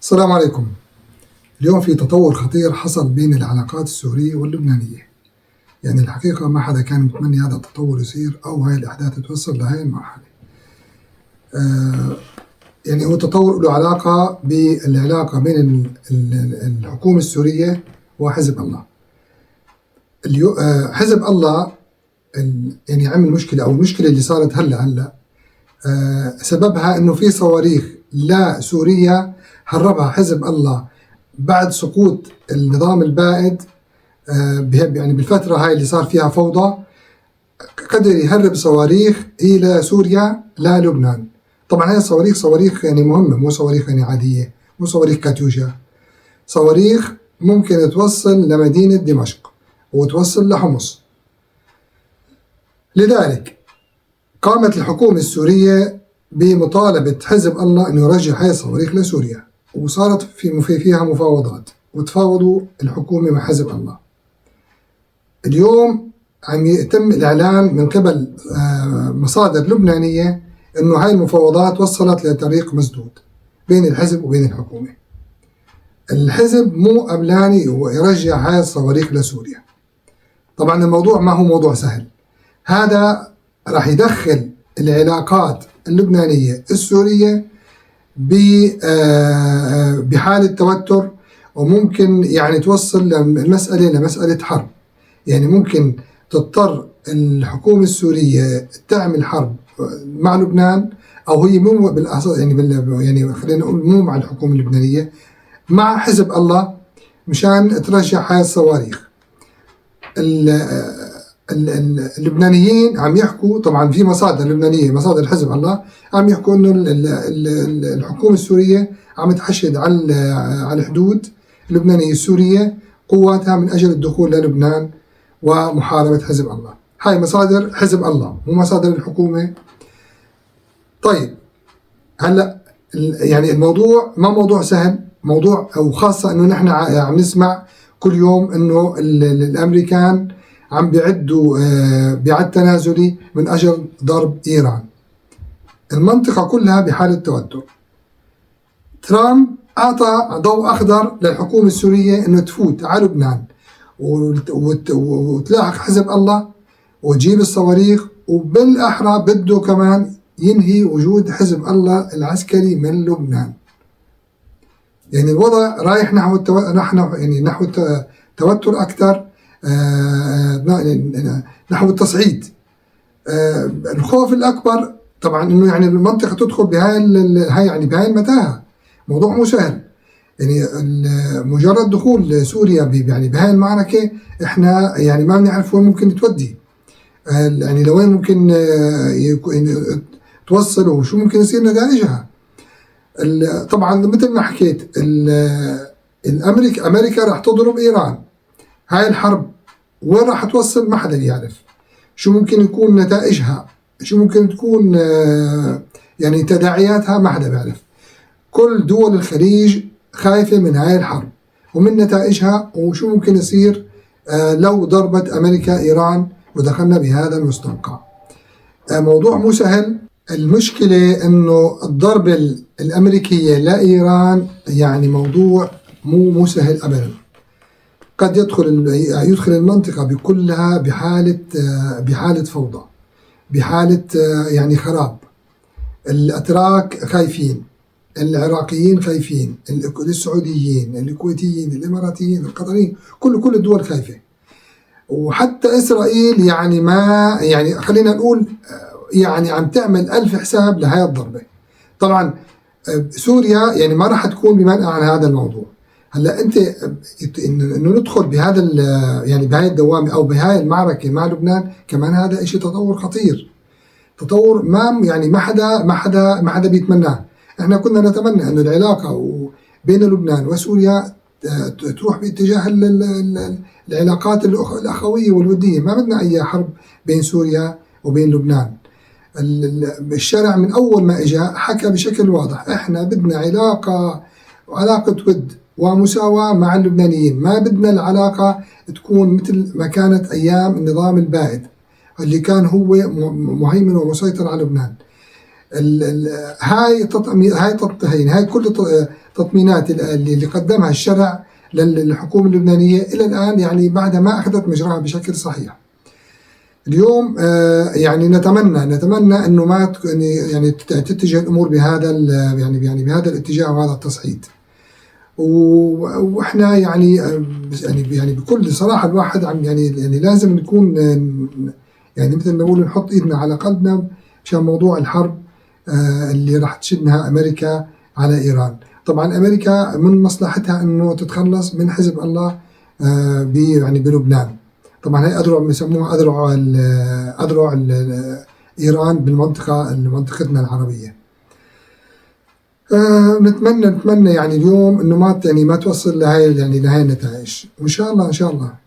السلام عليكم. اليوم في تطور خطير حصل بين العلاقات السورية واللبنانية. يعني الحقيقة ما حدا كان متمني هذا التطور يصير أو هاي الأحداث توصل لهاي المرحلة. يعني هو تطور له علاقة بالعلاقة بين الحكومة السورية وحزب الله. حزب الله يعني عمل مشكلة، أو المشكلة اللي صارت هلأ سببها إنه في صواريخ لسوريا هربها حزب الله بعد سقوط النظام البائد. يعني بالفترة هاي اللي صار فيها فوضى قدر يهرب صواريخ إلى سوريا لا لبنان. طبعا هاي الصواريخ صواريخ يعني مهمة، مو صواريخ يعني عادية، مو صواريخ كاتيوشا، صواريخ ممكن توصل لمدينة دمشق وتوصل لحمص. لذلك قامت الحكومة السورية بمطالبة حزب الله أنه يرجع هاي الصواريخ لسوريا، وصارت فيها مفاوضات، وتفاوضوا الحكومة مع حزب الله. اليوم عم يتم الإعلان من قبل مصادر لبنانية أنه هاي المفاوضات وصلت لطريق مسدود بين الحزب وبين الحكومة. الحزب مو قبلاني ويرجع هاي الصواريخ لسوريا. طبعا الموضوع ما هو موضوع سهل، هذا راح يدخل العلاقات اللبنانية السورية بحالة توتر، وممكن يعني توصل المسألة لمسألة حرب. يعني ممكن تضطر الحكومة السورية تعمل حرب مع لبنان، أو هي مو يعني خلينا نقول مو مع الحكومة اللبنانية، مع حزب الله مشان ترجع هاي الصواريخ. اللبنانيين عم يحكوا، طبعا في مصادر لبنانية، مصادر حزب الله، عم يحكوا انه الحكومة السورية عم تحشد على الحدود اللبنانية السورية قواتها من اجل الدخول للبنان ومحاربة حزب الله. هاي مصادر حزب الله مو مصادر الحكومة. طيب هلا يعني الموضوع ما موضوع سهل، موضوع او خاصة انه نحن عم نسمع كل يوم انه الامريكان عم بيعدوا بعد تنازلي من أجل ضرب إيران. المنطقة كلها بحالة توتر. ترامب أعطى ضوء أخضر للحكومة السورية أنه تفوت على لبنان وتلاحق حزب الله وتجيب الصواريخ، وبالأحرى بده كمان ينهي وجود حزب الله العسكري من لبنان. يعني الوضع رايح نحو توتر أكثر، نحو التصعيد. الخوف الأكبر طبعا إنه يعني المنطقة تدخل بهاي المتاهة. موضوع مو سهل، يعني مجرد دخول سوريا يعني بهاي المعركة إحنا يعني ما بنعرف وين ممكن تودي، يعني لوين ممكن توصل وشو ممكن يصير نتائجها. طبعا مثل ما حكيت أمريكا راح تضرب إيران. هاي الحرب وين راح توصل ما حدا يعرف، شو ممكن يكون نتائجها، شو ممكن تكون يعني تداعياتها ما حدا بيعرف. كل دول الخليج خايفة من هاي الحرب ومن نتائجها، وشو ممكن يصير لو ضربت أمريكا إيران ودخلنا بهذا المستنقع. موضوع مو سهل. المشكلة إنه الضربة الأمريكية لإيران يعني موضوع مو سهل أبدا. قد يدخل المنطقة بكلها بحالة فوضى، بحالة يعني خراب. الأتراك خايفين، العراقيين خايفين، السعوديين، الكويتيين، الإماراتيين، القطريين، كل الدول خايفة. وحتى إسرائيل يعني ما يعني خلينا نقول يعني عم تعمل 1000 حساب لهذه الضربة. طبعا سوريا يعني ما راح تكون بمنأى عن هذا الموضوع. هلا انت انه ندخل بهذا يعني بهاي الدوامه او بهاي المعركه مع لبنان كمان، هذا شيء تطور خطير، تطور ما حدا بيتمناه. احنا كنا نتمنى انه العلاقه بين لبنان وسوريا تروح باتجاه العلاقات الاخويه والوديه. ما بدنا اي حرب بين سوريا وبين لبنان. الشارع من اول ما اجى حكى بشكل واضح، احنا بدنا علاقه ود ومساواة مع اللبنانيين، ما بدنا العلاقة تكون مثل ما كانت أيام النظام البائد اللي كان هو مهيمن ومسيطر على لبنان. هاي كل التطمينات اللي قدمها الشرع للحكومة اللبنانية إلى الآن يعني بعدها ما أخذت مجراها بشكل صحيح. اليوم يعني نتمنى انه ما يعني تتجه الامور بهذا بهذا الاتجاه وهذا التصعيد. واحنا يعني بكل صراحه الواحد عم يعني لازم نكون يعني مثل ما نقول نحط ايدنا على قلبنا مشان موضوع الحرب اللي راح تشنها امريكا على ايران. طبعا امريكا من مصلحتها انه تتخلص من حزب الله يعني بلبنان. طبعا هي اذرع بيسموها اذرع ايران منطقتنا العربيه. نتمنى يعني اليوم انه ما توصل لهي النتائج، وان شاء الله